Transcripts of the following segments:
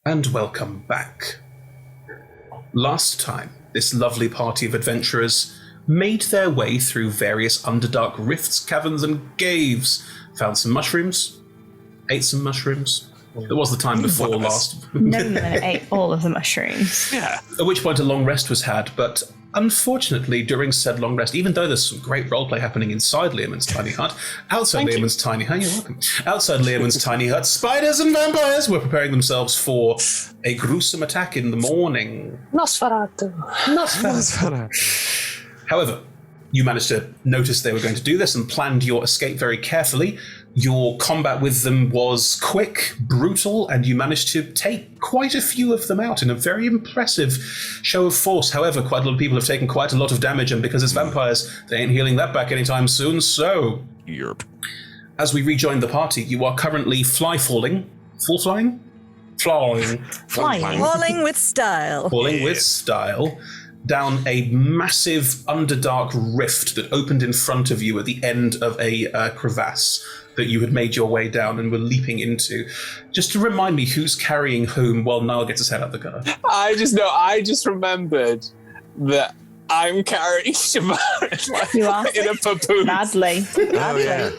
And welcome back. Last time, this lovely party of adventurers made their way through various underdark rifts, caverns, and caves, found some mushrooms, ate some mushrooms. It was the time before last. Nolan ate all of the mushrooms. Yeah. At which point a long rest was had, but unfortunately, during said long rest, even though there's some great roleplay happening inside Learmon's tiny hut, outside Learmon's tiny hut, you're welcome. Outside Learmon's tiny hut, spiders and vampires were preparing themselves for a gruesome attack in the morning. Nosferatu. However, you managed to notice they were going to do this and planned your escape very carefully. Your combat with them was quick, brutal, and you managed to take quite a few of them out in a very impressive show of force. However, quite a lot of people have taken quite a lot of damage, and because it's vampires, they ain't healing that back anytime soon, so... Yerp. As we rejoin the party, you are currently flying? Falling with style. Falling with style down a massive underdark rift that opened in front of you at the end of a crevasse that you had made your way down and were leaping into. Just to remind me who's carrying whom while Niall gets his head out the gutter. I just remembered that I'm carrying Shamara You are in a papoose. badly. Oh, yeah.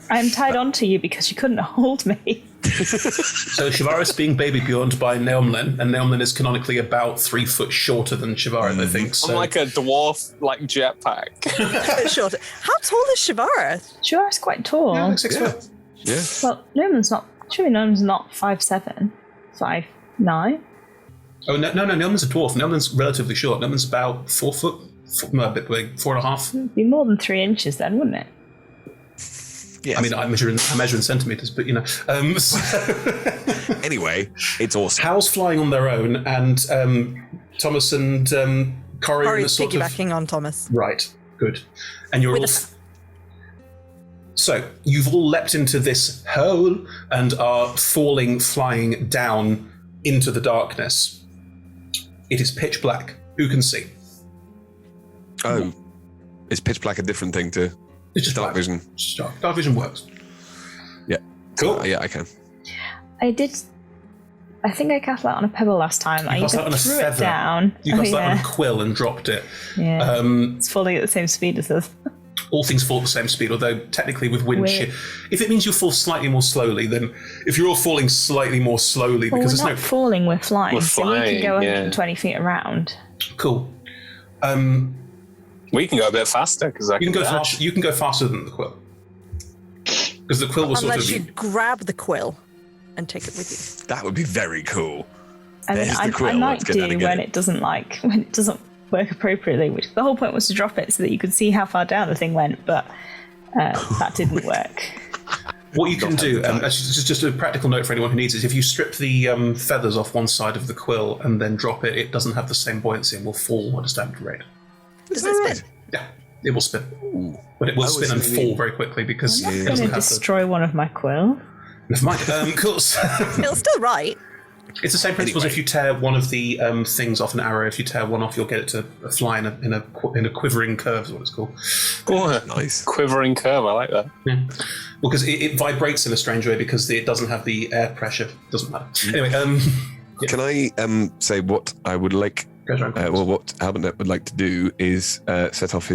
I'm tied onto you because you couldn't hold me. So Shivaris being baby Bjorned by Neomlin, and Neomlin is canonically about 3 foot shorter than Shivaris, I think. So. I'm like a dwarf, jetpack. A bit shorter. How tall is Shivara? Shivar's quite tall. Yeah, like 6 foot. Yeah. Well, Noman's not 5'7", 5'9". Oh, no, Neomlin's a dwarf. Neomlin's relatively short. Neomlin's about 4 foot, a bit big, 4.5. It'd be more than 3 inches then, wouldn't it? Yes. I mean, I measure in centimetres, but so. Anyway, it's awesome. Howl's flying on their own, and Thomas and Corey are in a Corey's sort of... piggybacking on Thomas. Right, good. And you're all... So, you've all leapt into this hole and are flying down into the darkness. It is pitch black. Who can see? Oh, is pitch black a different thing to It's just dark black. vision? It's dark vision works. Yeah. Cool. Yeah, I can. I think I cast that on a pebble last time. I cast that on a threw feather. it down. You cast that on a quill and dropped it. Yeah. It's falling at the same speed as us. All things fall at the same speed, although technically with wind shear, if it means you fall slightly more slowly, then if you're all falling slightly more slowly, Well, because we're there's not falling, we're flying. We're So we flying, can go yeah. 120 feet around. Cool. We can go a bit faster because I You can can go you can go faster than the quill. Because the quill will sort Unless of... you grab the quill and take it with you. That would be very cool. I mean, There's the I quill. might Let's get do that when again. it doesn't work appropriately, which the whole point was to drop it so that you could see how far down the thing went, but that didn't work. What you can do, just a practical note for anyone who needs it, if you strip the feathers off one side of the quill and then drop it, it doesn't have the same buoyancy and will fall at a standard rate. Does it spin? Yeah, it will spin. Ooh. But it will spin and see what you fall very quickly because I'm it not doesn't going to have the... destroy one of my quill. Never mind. Cool. It'll still write. It's the same principle as if you tear one of the things off an arrow. If you tear one off, you'll get it to fly in a quivering curve is what it's called. Oh, Nice. quivering curve. I like that. Yeah. Well, because it vibrates in a strange way because it doesn't have the air pressure. Doesn't matter. Anyway, yeah. Can I say what I would like? Goes around. What Albert would like to do is set off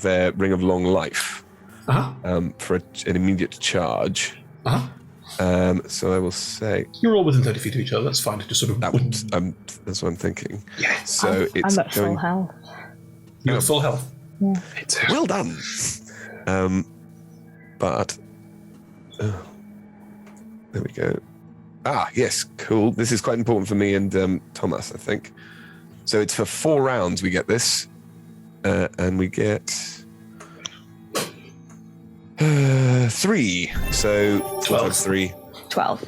their ring of long life for an immediate charge. So I will say You're all within 30 feet of each other. That's fine. Just sort of that would. That's what I'm thinking. Yeah. So it's I'm at full health. You got full health. Yeah. well done. But there we go. Yes, cool. This is quite important for me and Thomas, I think. So it's for 4 rounds we get this, and we get 3. So 12 times 3. 12.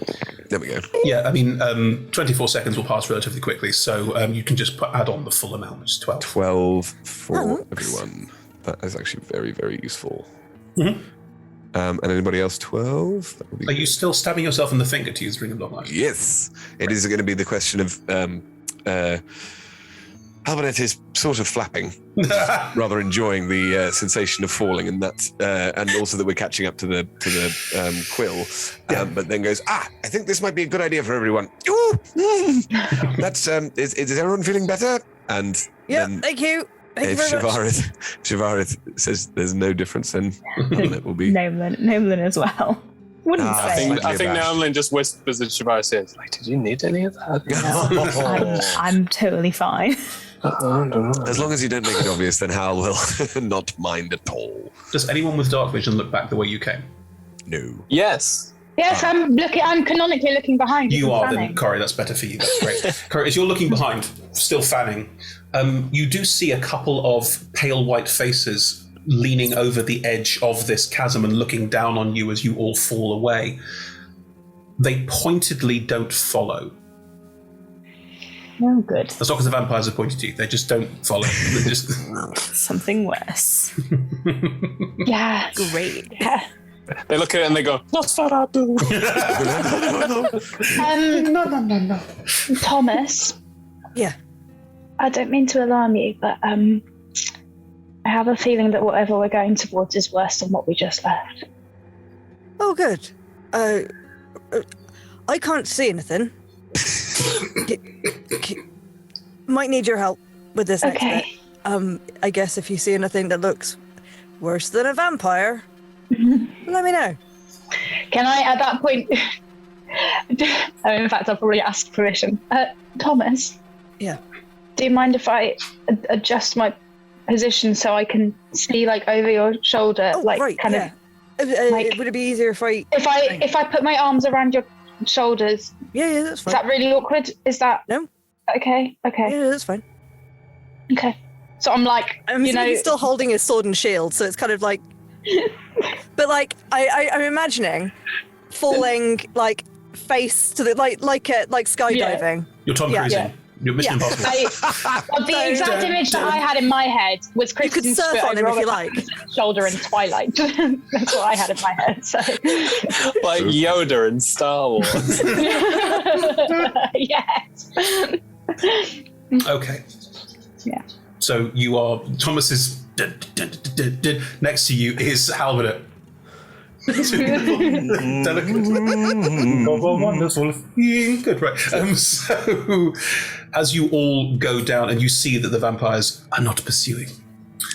There we go. Yeah, I mean, 24 seconds will pass relatively quickly, so you can just add on the full amount, which is 12. 12 for everyone. That is actually very, very useful. Mm-hmm. And anybody else 12? That would be Are you still stabbing yourself in the finger to use Ring of Long Life? Yes. It is going to be the question of Albernet is sort of flapping, rather enjoying the sensation of falling, and that, and also that we're catching up to the quill. But then goes, I think this might be a good idea for everyone. Ooh, that's is everyone feeling better? And thank you. Thank you very much. Shivarith says there's no difference, then it will be Nolan as well. Wouldn't say. I think Naumlin just whispers at Shivar, says, like, did you need any of that? I'm totally fine. As long as you don't make it obvious, then Hal will not mind at all. Does anyone with dark vision look back the way you came? No. Yes. Yes, I'm canonically looking behind. You are, then, Corey, that's better for you. That's great. Corey, as you're looking behind, still fanning, you do see a couple of pale white faces leaning over the edge of this chasm and looking down on you as you all fall away. They pointedly don't follow. Oh, good. That's not because the vampires are pointed to you. They just don't follow. They just Something worse. Yeah. Great. Yeah. They look at it and they go, Nosferatu. No. Thomas, Yeah. I don't mean to alarm you, but I have a feeling that whatever we're going towards is worse than what we just left. Oh, good. I can't see anything. Might need your help with this next bit. I guess if you see anything that looks worse than a vampire, let me know. Can I, at that point... in fact, I'll probably ask permission. Thomas? Yeah. Do you mind if I adjust my position so I can see, like, over your shoulder? Oh, like, right, kind yeah. of... Would it be easier if I... If I put my arms around your shoulders... Yeah, that's fine. Is that really awkward? Is that... No. Okay. Yeah, that's fine. Okay. So I'm like, he's still holding his sword and shield, so it's kind of like... But, like, I'm imagining falling, like, face to the... Like skydiving. You're Tom Cruising. Yeah. You're Mission Impossible. The exact image that I had in my head was You could Kristen surf Stewart on him over if you Robert like. Pattinson's shoulder in Twilight. That's what I had in my head. So. Like Yoda in Star Wars. Yes. Okay. Yeah. So you are... Thomas is... Next to you is Halbert. Delicate. Wonderful feeling. Good, right. So, as you all go down and you see that the vampires are not pursuing,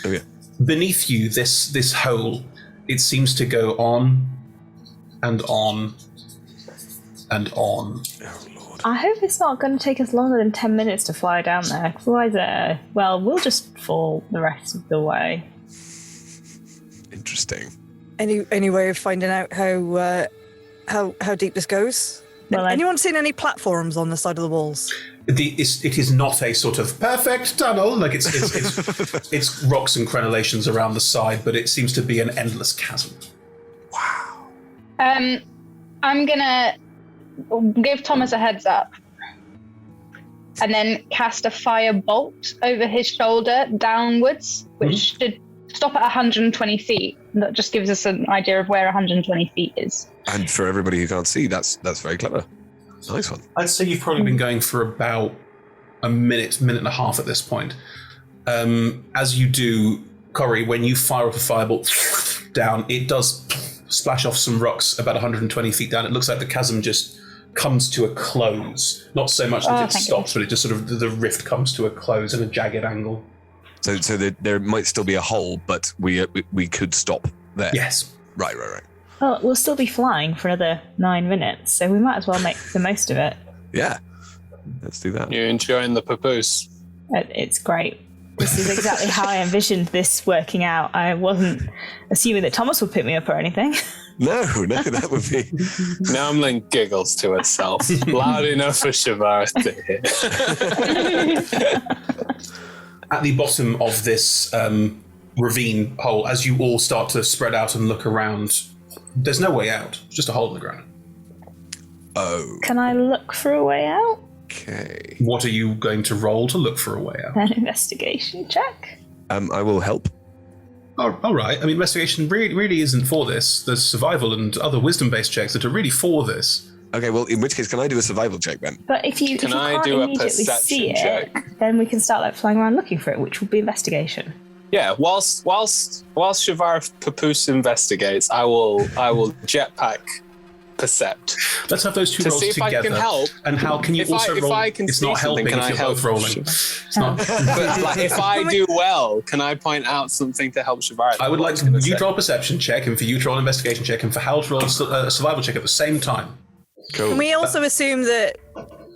Okay. beneath you, this hole, it seems to go on and on and on. Oh, Lord. I hope it's not going to take us longer than 10 minutes to fly down there. Otherwise, we'll just fall the rest of the way. Interesting. Any way of finding out how deep this goes? Well, Anyone seen any platforms on the side of the walls? It is not a sort of perfect tunnel, like it's rocks and crenellations around the side, but it seems to be an endless chasm. Wow. I'm gonna give Thomas a heads up, and then cast a fire bolt over his shoulder downwards, which should stop at 120 feet. That just gives us an idea of where 120 feet is. And for everybody who can't see, that's very clever. Nice one. I'd say you've probably been going for about a minute and a half at this point. As you do, Corey, when you fire up a firebolt down, it does splash off some rocks about 120 feet down. It looks like the chasm just comes to a close. Not so much that it stops, but it just sort of, the rift comes to a close in a jagged angle. So there might still be a hole, but we could stop there. Yes. Right. Well, we'll still be flying for another 9 minutes, so we might as well make the most of it. Yeah. Let's do that. You're enjoying the papoose. It's great. This is exactly how I envisioned this working out. I wasn't assuming that Thomas would pick me up or anything. No, that would be... Naumlin giggles to herself, loud enough for Shivar to hear. At the bottom of this ravine hole, as you all start to spread out and look around, there's no way out. It's just a hole in the ground. Oh. Can I look for a way out? Okay. What are you going to roll to look for a way out? An investigation check? I will help. Oh, all right. I mean, investigation really isn't for this. There's survival and other wisdom-based checks that are really for this. Okay, well, in which case, can I do a survival check then? But if you Can if you I can't do a immediately perception see it, check? then we can start like flying around looking for it, which will be investigation. Yeah, whilst Shavareth Papoose investigates, I will jetpack percept. Let's have those two To rolls see if I together. can help. And how can you If I- also if roll? I can It's see not helping something, if can you're I both help? rolling. It's not. But like, if I do well, can I point out something to help Shavareth? I would like you to roll a perception check, and for you to roll an investigation check, and for Hal to roll a survival check at the same time. Cool. Can we also assume that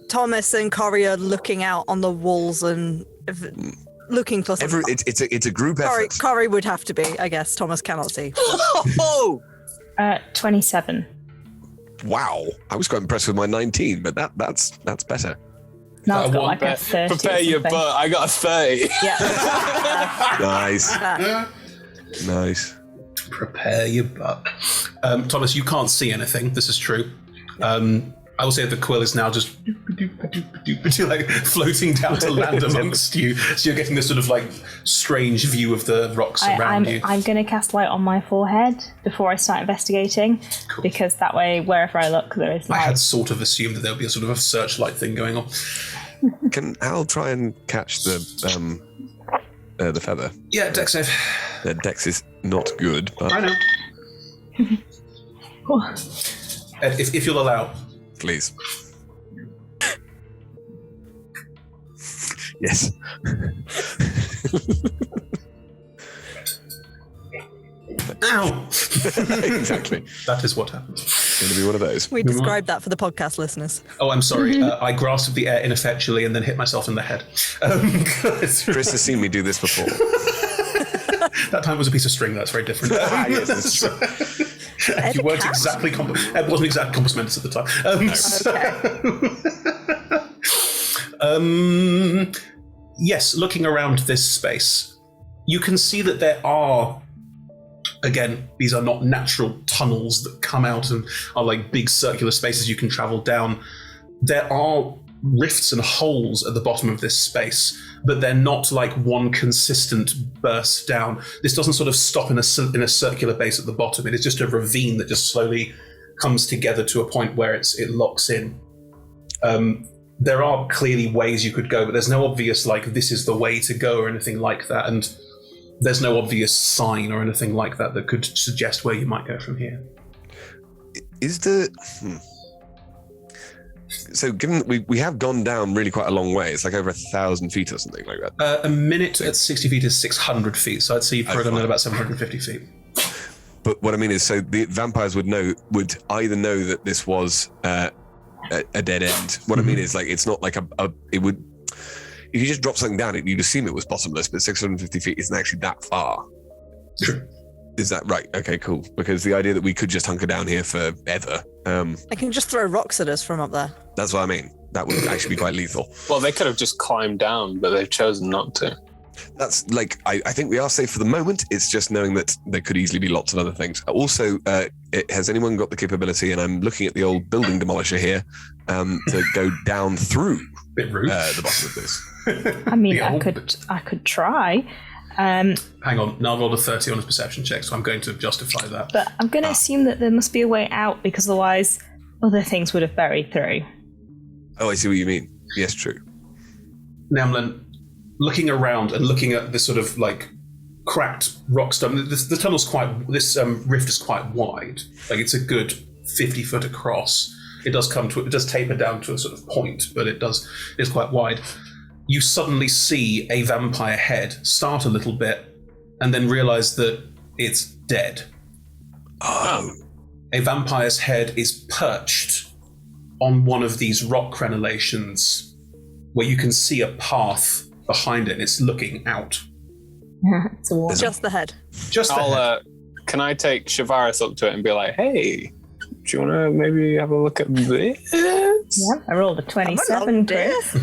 Thomas and Corey are looking out on the walls and looking for something? It's a group effort. Corey would have to be, I guess. Thomas cannot see. Oh, 27. Wow, I was quite impressed with my 19, but that's better. Now I've got one like a 30. prepare or your something. butt. I got a 30. Yeah. Nice, nice. Prepare your butt. Thomas, you can't see anything. This is true. I will say the quill is now just like floating down to land amongst you. So you're getting this sort of like strange view of the rocks around you. I'm going to cast light on my forehead before I start investigating, because that way, wherever I look, there is I light. had sort of assumed that there would be a sort of a searchlight thing going on. Can Al try and catch the feather? Yeah, dex save. Dex is not good, but I know. Ed, if you'll allow. please. Yes. Ow! Exactly. That is what happens. It's going to be one of those. We described that for the podcast listeners. Oh, I'm sorry. I grasped the air ineffectually and then hit myself in the head. Chris has seen me do this before. That time was a piece of string. That's very different. Yes, that's true. You weren't exactly it wasn't exactly complimentous at the time. Yes, looking around this space, you can see that there are, again, these are not natural tunnels that come out and are like big circular spaces you can travel down. There are rifts and holes at the bottom of this space, but they're not like one consistent burst down. This doesn't sort of stop in a circular base at the bottom. It is just a ravine that just slowly comes together to a point where it locks in. There are clearly ways you could go, but there's no obvious like this is the way to go or anything like that, and there's no obvious sign or anything like that that could suggest where you might go from here. Is the so given that we have gone down really quite a long way, it's like over 1,000 feet or something like that. A minute at 60 feet is 600 feet, so I'd say you've probably gone at about 750 feet. But what I mean is, so the vampires would either know that this was a dead end. What I mean is, like, it's not like it would. If you just drop something down, you'd assume it was bottomless, but 650 feet isn't actually that far. True. Is that right? Okay, cool. Because the idea that we could just hunker down here forever. I can just throw rocks at us from up there. That's what I mean. That would actually be quite lethal. Well, they could have just climbed down, but they've chosen not to. That's like, I think we are safe for the moment. It's just knowing that there could easily be lots of other things. Also, has anyone got the capability, and I'm looking at the old building demolisher here, to go down through Bit rude. the bottom of this? I mean, Yeah, I could try. Hang on, now I've rolled a 30 on his perception check, so I'm going to justify that. But I'm going to assume that there must be a way out, because otherwise other things would have buried through. Oh, I see what you mean. Yes, true. Namlin, looking around and looking at this sort of like cracked rock stone, the tunnel's this rift is quite wide. Like it's a good 50 foot across. It does taper down to a sort of point, but it's quite wide. You suddenly see a vampire head start a little bit and then realize that it's dead. Oh. A vampire's head is perched on one of these rock crenellations where you can see a path behind it and it's looking out. It's a wall. Just the head. Just the head. Can I take Shavareth up to it and be like, hey, do you want to maybe have a look at this? Yeah, I rolled a 27, Chris.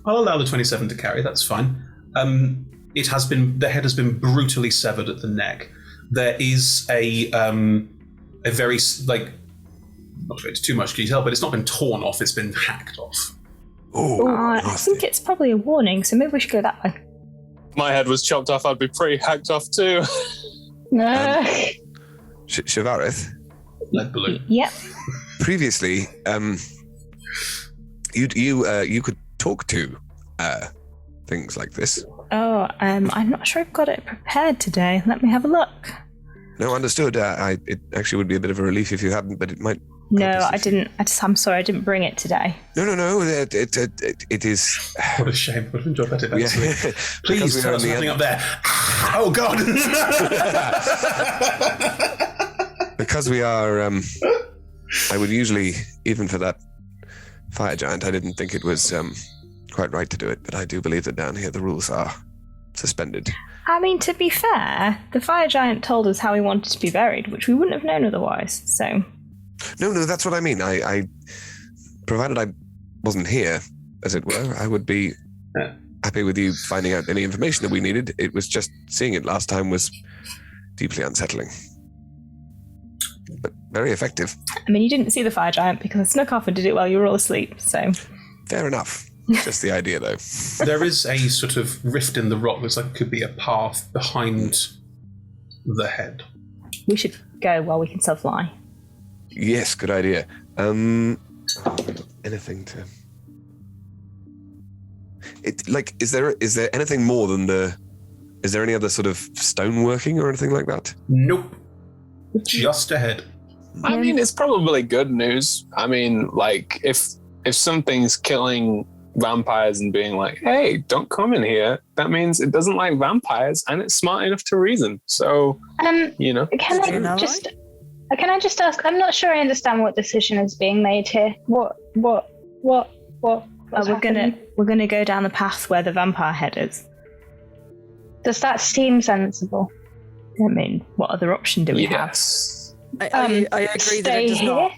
I'll allow the 27 to carry, that's fine. The head has been brutally severed at the neck. There is a very, like, not to go into too much detail, but it's not been torn off, it's been hacked off. Oh, I think it's probably a warning, so maybe we should go that way. My head was chopped off, I'd be pretty hacked off too. No. Shavareth, lead balloon. Yep. Previously, you could talk to things like this. Oh, I'm not sure I've got it prepared today. Let me have a look. No, understood. It actually would be a bit of a relief if you hadn't, but it might. No, I didn't. I'm sorry, I didn't bring it today. No. It is. What a shame. Would have enjoyed that eventually. Yeah. Please tell us nothing up there. Oh, God. Because we are. I would usually, even for that fire giant, I didn't think it was quite right to do it, but I do believe that down here the rules are suspended. I mean, to be fair, the fire giant told us how he wanted to be buried, which we wouldn't have known otherwise, so... No, that's what I mean. I provided I wasn't here, as it were, I would be happy with you finding out any information that we needed. It was just seeing it last time was deeply unsettling. But very effective. I mean, you didn't see the fire giant because I snuck off and did it while you were all asleep, so... Fair enough. Just the idea, though. There is a sort of rift in the rock. Looks like it could be a path behind the head. We should go while we can still fly. Yes, good idea. Anything to... Is there anything more than the... Is there any other sort of stoneworking or anything like that? Nope. Just ahead. I mean, it's probably good news. I mean, like, if something's killing vampires and being like, hey, don't come in here, that means it doesn't like vampires and it's smart enough to reason. So, you know. Can I just ask? I'm not sure I understand what decision is being made here. What? Well, we're gonna go down the path where the vampire head is. Does that seem sensible? I mean, what other option do we have? Yes. I agree that it does not.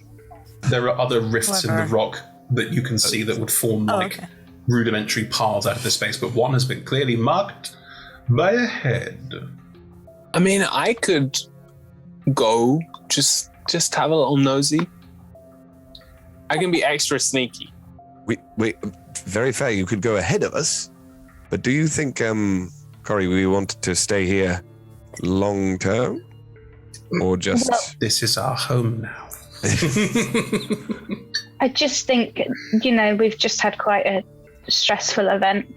There are other rifts in the rock that you can see that would form rudimentary paths out of this space, but one has been clearly marked by a head. I mean, I could go just have a little nosy. I can be extra sneaky. Wait, very fair. You could go ahead of us, but do you think, Corey, we want to stay here long term, or just? Well, this is our home now. I just think, we've just had quite a stressful event.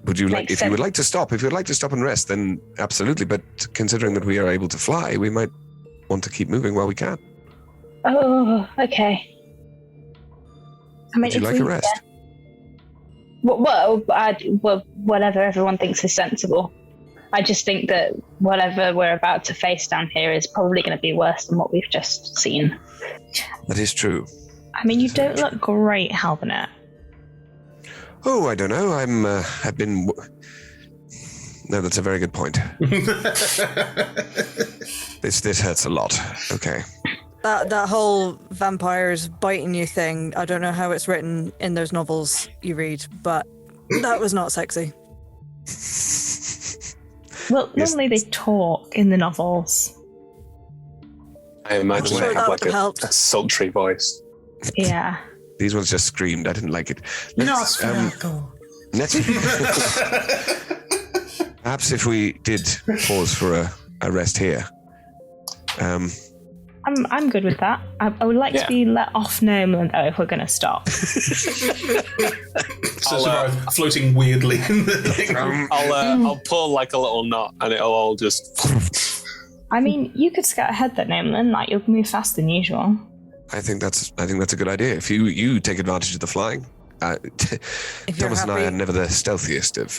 Would you like, if you would like to stop and rest, then absolutely. But considering that we are able to fly, we might want to keep moving while we can. Oh, okay. I mean, would you like a rest? Well, whatever everyone thinks is sensible. I just think that whatever we're about to face down here is probably going to be worse than what we've just seen. That is true. I mean, you don't look great, Halbernet. Oh, I don't know. I've been... No, that's a very good point. This hurts a lot. Okay. That whole vampires biting you thing, I don't know how it's written in those novels you read, but that was not sexy. Well, normally they talk in the novels. I imagine they have like a sultry voice. Yeah. These ones just screamed. I didn't like it. Let's perhaps if we did pause for a rest here. I'm good with that. I would like to be let off Noman though if we're going to stop. So floating weirdly in the thing. I'll pull like a little knot and it'll all just. I mean, you could scout ahead that Noman, like you'll move faster than usual. I think that's a good idea. If you take advantage of the flying. Thomas and I are never the stealthiest of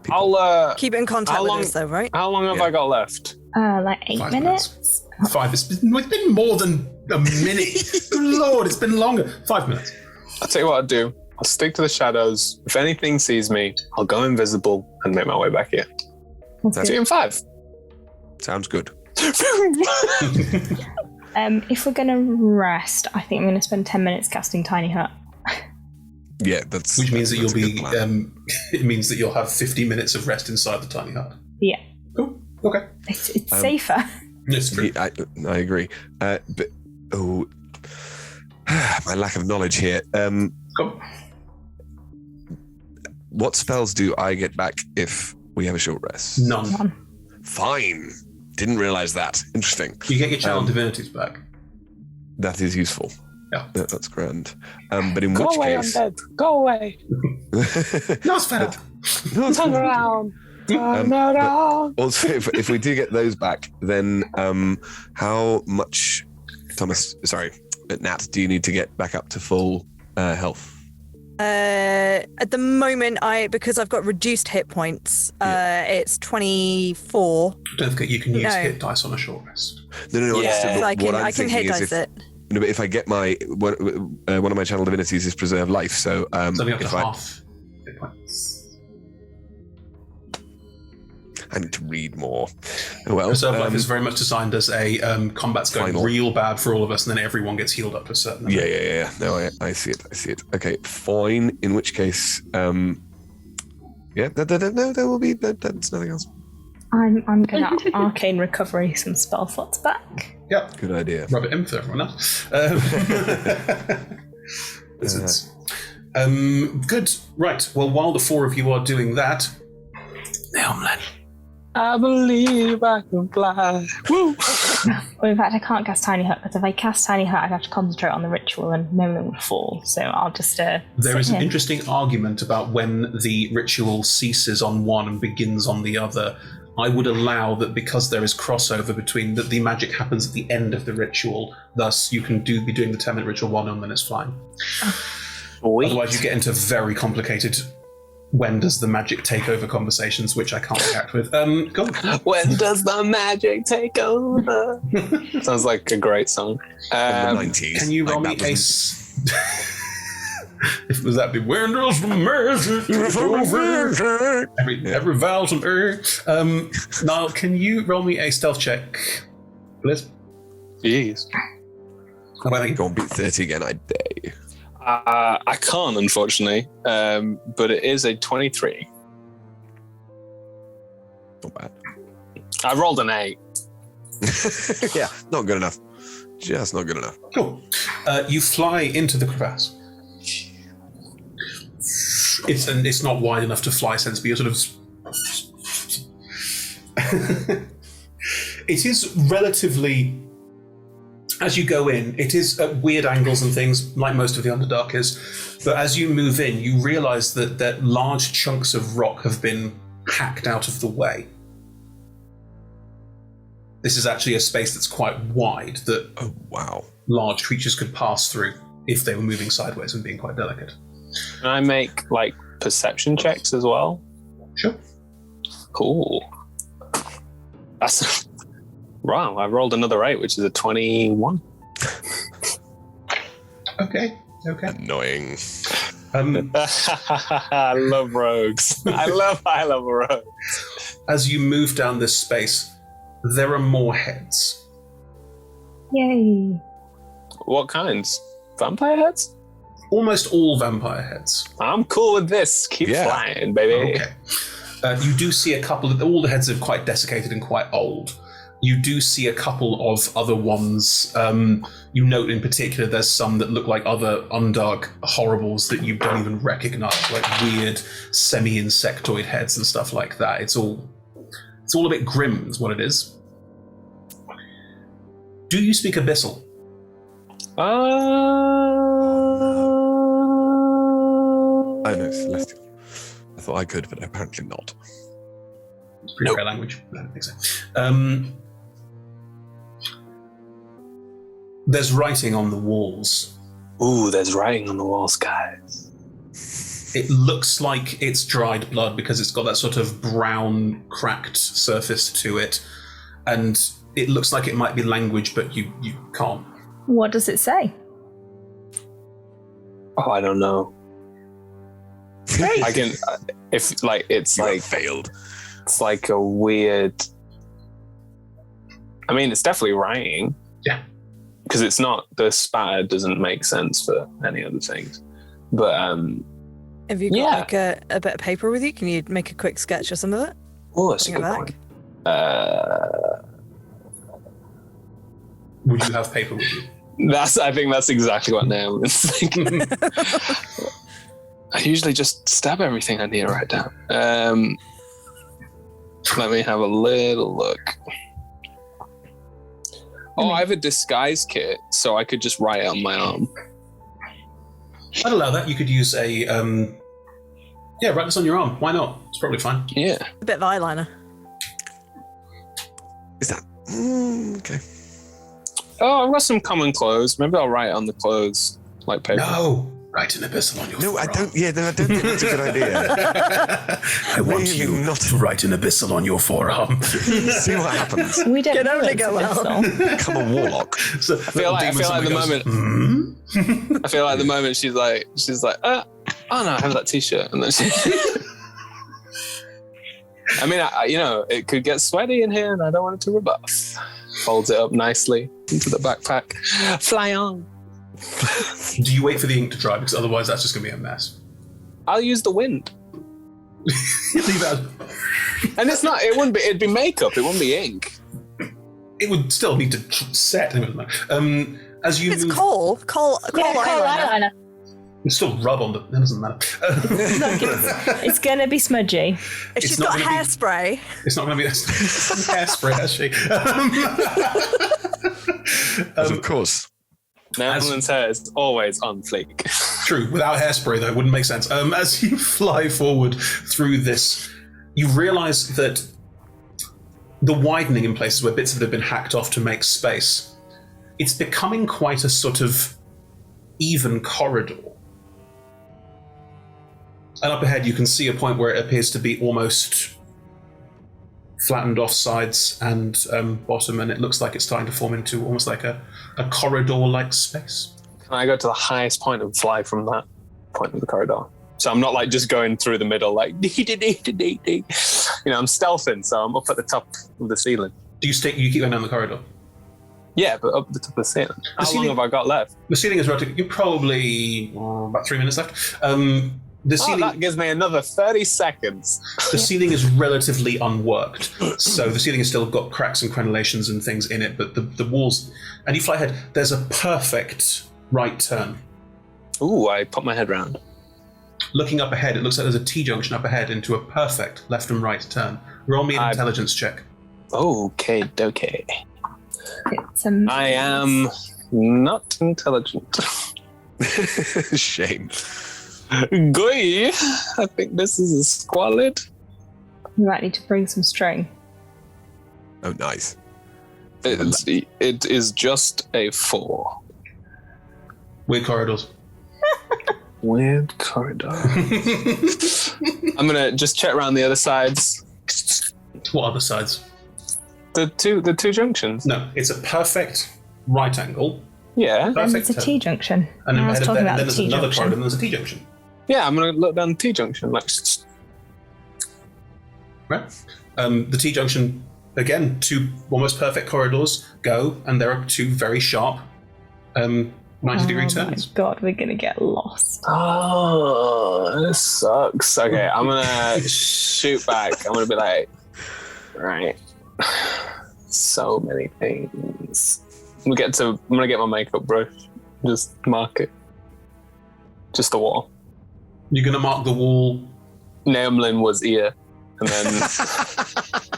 people. I'll keep in contact with us though, right? How long have I got left? Like 8 minutes. 5. It's been more than a minute. Good Lord, it's been longer. 5 minutes. I'll tell you what I'll do. I'll stick to the shadows. If anything sees me, I'll go invisible and make my way back here. See you in 5. Sounds good. If we're going to rest, I think I'm going to spend 10 minutes casting Tiny Hut. Yeah, that's... Which means that you'll be... it means that you'll have 50 minutes of rest inside the tiny hut. Yeah. Cool. Okay. It's safer. It's true. I agree. But... Oh... my lack of knowledge here. Cool. What spells do I get back if we have a short rest? None. Fine. Didn't realize that. Interesting. You get your channel divinities back. That is useful. Yeah. That's grand. But in Go which away, case... undead. Go away. No, it's fair. Turn around. Turn around. Also, if we do get those back, then how much, Nat, do you need to get back up to full health? At the moment, because I've got reduced hit points, it's 24. Don't forget you can use hit dice on a short rest. No. Yeah. So I can hit dice it. No, but if I get one of my channel divinities is preserve life, so It's only up to half hit points. I need to read more. Well, Preserve life is very much designed as a combat's going final. real bad for all of us, and then everyone gets healed up to a certain level. Yeah. No, I see it. Okay, fine. In which case, there will be. That's nothing else. I'm gonna arcane recovery some spell slots back. Yep. Good idea. Rub it in for everyone else. Good. Right. Well, while the four of you are doing that, Naomlin. I believe I can fly. Woo! Well, in fact, I can't cast Tiny Hut, because if I cast Tiny Hut, I'd have to concentrate on the ritual and no one would fall. So I'll just There is an interesting argument about when the ritual ceases on one and begins on the other. I would allow that because there is crossover between that the magic happens at the end of the ritual, thus you can be doing the 10-minute ritual one and then it's fine. Sweet. Otherwise you get into very complicated when does the magic take over conversations, which I can't react with. Go on. When does the magic take over? Sounds like a great song. From the 90s. Can you roll me a... If was that be when does the magic take over? Every vowel from Niall, can you roll me a stealth check, please? Jeez. Go on, beat 30 again, I dare. I can't, unfortunately, but it is a 23. Not bad. I rolled an 8. Yeah, not good enough. Just not good enough. Cool. You fly into the crevasse. It's not wide enough to fly sensibly. You're sort of... It is relatively... As you go in, it is at weird angles and things, like most of the Underdark is. But as you move in, you realise that large chunks of rock have been hacked out of the way. This is actually a space that's quite wide that large creatures could pass through if they were moving sideways and being quite delicate. Can I make, like, perception checks as well? Sure. Cool. That's... Wow, I rolled another 8, which is a 21. Okay. Annoying. I love rogues. I love rogues. As you move down this space, there are more heads. Yay. What kinds? Vampire heads? Almost all vampire heads. I'm cool with this. Keep flying, baby. Okay. You do see a couple of... All the heads are quite desiccated and quite old. You do see a couple of other ones. You note in particular there's some that look like other Undark horribles that you don't even recognize, like weird semi-insectoid heads and stuff like that. It's all a bit grim is what it is. Do you speak Abyssal? I know Celestial. I thought I could, but apparently not. It's pretty rare language. I don't think so. There's writing on the walls. Ooh, there's writing on the walls, guys. It looks like it's dried blood because it's got that sort of brown, cracked surface to it. And it looks like it might be language, but you can't. What does it say? Oh, I don't know. I can... If, like, it's You like... failed. It's like a weird... I mean, it's definitely writing. Yeah. Because it's not... The spatter doesn't make sense for any other things. But, Have you got like a bit of paper with you? Can you make a quick sketch of some of it? Oh, that's a Bring it good back. point. Would you have paper with you? I think that's exactly what Naomi is thinking. I usually just stab everything I need to write down. Let me have a little look. Oh, I have a disguise kit, so I could just write it on my arm. I'd allow that. You could use a write this on your arm. Why not? It's probably fine. Yeah. A bit of eyeliner. Is that okay? Oh, I've got some common clothes. Maybe I'll write it on the clothes, like paper. No, write an epistle on your No, forearm. I don't. Yeah, no, I don't think that's a good idea. I want Maybe you not. to write an epistle on your forearm. See what happens. We don't Can know only it's go a well. pistol. Become a warlock. So I feel like the moment. I feel like the moment she's like, oh no, I have that T-shirt, and then she. I mean, it could get sweaty in here, and I don't want it to rebuff. Folds it up nicely into the backpack. Fly on. Do you wait for the ink to dry? Because otherwise that's just going to be a mess. I'll use the wind. Leave that. And it's not. It wouldn't be. It'd be makeup. It wouldn't be ink. It would still need to set. As you It's move, coal eyeliner. eyeliner. you still rub on the. That doesn't matter. It's going to be smudgy. If It's she's not got gonna be- hairspray, It's not going to be hairspray, has she? Of course. Netherlands hair is always on fleek. True. Without hairspray, though, it wouldn't make sense. As you fly forward through this, you realise that the widening in places where bits of it have been hacked off to make space, it's becoming quite a sort of even corridor. And up ahead, you can see a point where it appears to be almost flattened off sides and bottom, and it looks like it's starting to form into almost like a corridor-like space. Can I go to the highest point and fly from that point of the corridor? So I'm not like just going through the middle, like dee dee dee dee dee. I'm stealthing, so I'm up at the top of the ceiling. You keep going down the corridor. Yeah, but up at the top of the ceiling. How ceiling- long have I got left? The ceiling is relatively. You're probably about 3 minutes left. The ceiling. That gives me another 30 seconds. The ceiling is relatively unworked, so the ceiling has still got cracks and crenellations and things in it, but the walls. And you fly ahead. There's a perfect right turn. Ooh, I put my head round. Looking up ahead, it looks like there's a T-junction up ahead into a perfect left and right turn. Roll me an intelligence check. Okay. It's a I am not intelligent. Shame. Goy, I think this is a squalid. You might need to bring some string. Oh, nice. It is just a 4. Weird corridors. Weird corridor. I'm gonna just check around the other sides. What other sides? The two junctions. No, it's a perfect right angle. Yeah. And Perfect it's a turn. T-junction. And then I was ahead of talking that, about then the there's another T-junction. corridor, and there's a T-junction. Yeah, I'm gonna look down the T junction. Like, Right. The T-junction, again, 2 almost perfect corridors go, and there are 2 very sharp 90-degree Oh turns. my god, we're gonna get lost. oh, this sucks. Okay, I'm gonna shoot back. I'm gonna be like, right. So many things. I'm gonna get my makeup brush. Just mark it. Just the wall. You're going to mark the wall. Naemlin was here. And then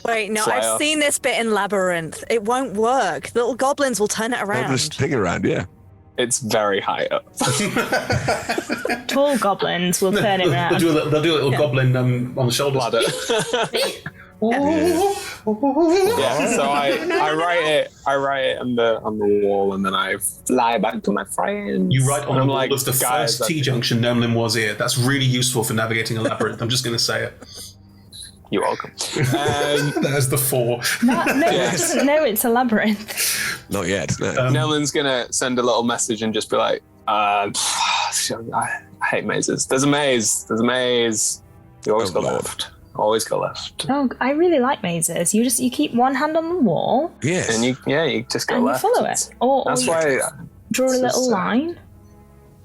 wait, no, Fly I've off. seen this bit in Labyrinth. It won't work. Little goblins will turn it Have around. this thing around, yeah. it's very high up. Tall goblins will turn it They'll around. do a little goblin on the shoulders. Ladder. Yeah. Yeah, so I write it on the wall, and then I fly back to my friends. You write on And the I'm wall like, of the guys, first T-junction, Nomlin was here. That's really useful for navigating a labyrinth. I'm just going to say it. You're welcome. There's the 4. No, Yes. it doesn't know it's a labyrinth. Not yet. No. Naemlin's gonna send a little message and just be like, I hate mazes. There's a maze. You always go Lord. left. Always go left. Oh, I really like mazes. You you keep one hand on the wall Yes. And you just go and left. you follow it, or That's you why. draw a it's little just, line.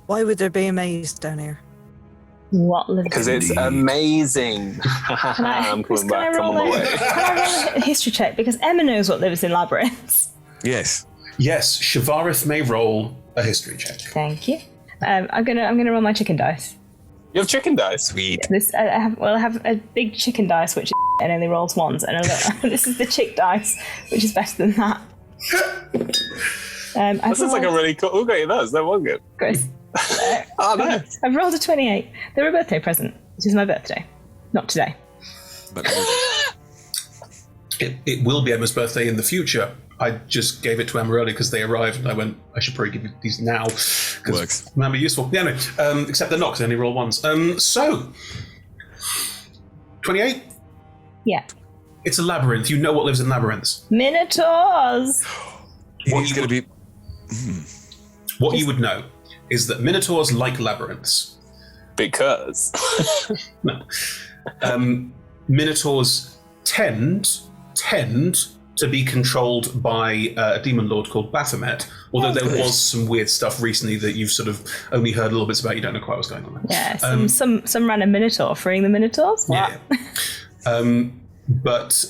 Why would there be a maze down here? What? Because it's amazing. Can I'm coming back. I'm roll on my way. can I roll a history check? Because Emma knows what lives in labyrinths. Yes. Yes, Shavarith may roll a history check. Thank you. I'm gonna roll my chicken dice. You have chicken dice. Sweet. I have a big chicken dice which and only rolls ones, and this is the chick dice which is better than that. This is like a really cool. Who got you those? That was good. Chris. Oh, nice. I've rolled a 28. They're a birthday present. It is my birthday. Not today. But It will be Emma's birthday in the future. I just gave it to Emma early because they arrived, and I went, I should probably give you these now. Works. Might be useful. Yeah, no, except they're not, because they only roll ones. So, 28? Yeah. It's a labyrinth. You know what lives in labyrinths. Minotaurs! what's going to be? What you would know is that minotaurs like labyrinths. Because. No. Minotaurs tend to be controlled by a demon lord called Baphomet, although there was some weird stuff recently that you've sort of only heard a little bits about. You don't know quite what's going on there. Yeah, some random minotaur freeing the minotaurs. Yeah. But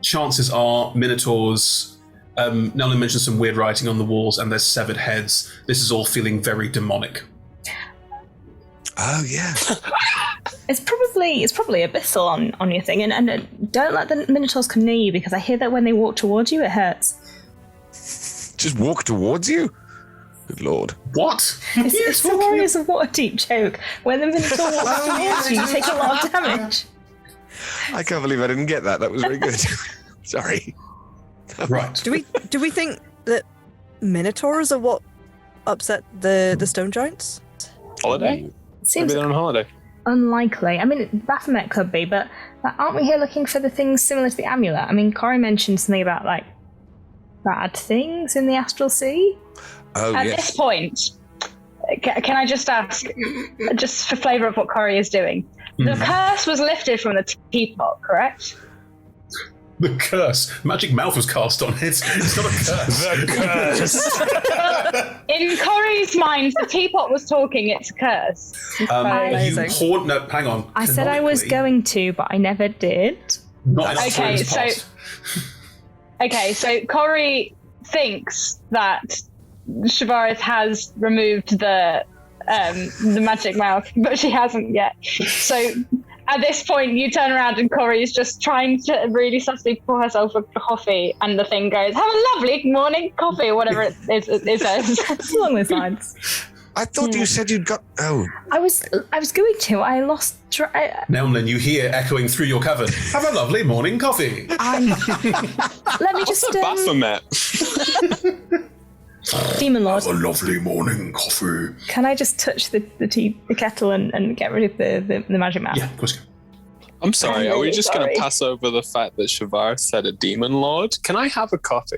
chances are minotaurs. Nolan mentioned some weird writing on the walls, and there's severed heads. This is all feeling very demonic. Oh yeah. It's probably abyssal on your thing, and don't let the minotaurs come near you, because I hear that when they walk towards you, it hurts. Just walk towards you? Good lord. What? It's the Warriors of Waterdeep joke. When the minotaur walks towards you, you take a lot of damage. I can't believe I didn't get that. That was very good. Sorry. Right. Do we think that minotaurs are what upset the stone giants? Holiday? Seems Maybe they're on holiday. unlikely. I mean, Baphomet could be, but aren't we here looking for the things similar to the amulet? I mean, Corey mentioned something about, like, bad things in the Astral Sea. Oh, At yes. this point, can I just ask, just for flavour of what Corey is doing, the curse was lifted from the teapot, correct? The curse. Magic mouth was cast on it. It's not a curse. The curse. In Corey's mind, the teapot was talking, it's a curse. You Amazing. haunt. No, hang on. I said I was Canonically, going to, but I never did. Not enough Okay, time has so- passed. Okay, so Corey thinks that Shavaris has removed the magic mouth, but she hasn't yet. So at this point, you turn around and Corey is just trying to really softly pour herself a coffee, and the thing goes, "Have a lovely morning coffee," or whatever it says. It's along those lines. I thought you said you'd got. Oh. I was going to. I lost track. Now you hear echoing through your cavern. Have a lovely morning coffee. Let me just. Baphomet. Demon Lord, Have a lovely morning coffee. can I just touch the kettle and get rid of the magic mouth? Yeah, of course. I'm sorry, I'm are we really just going sorry. to pass over the fact that Shavar said a demon lord? Can I have a coffee?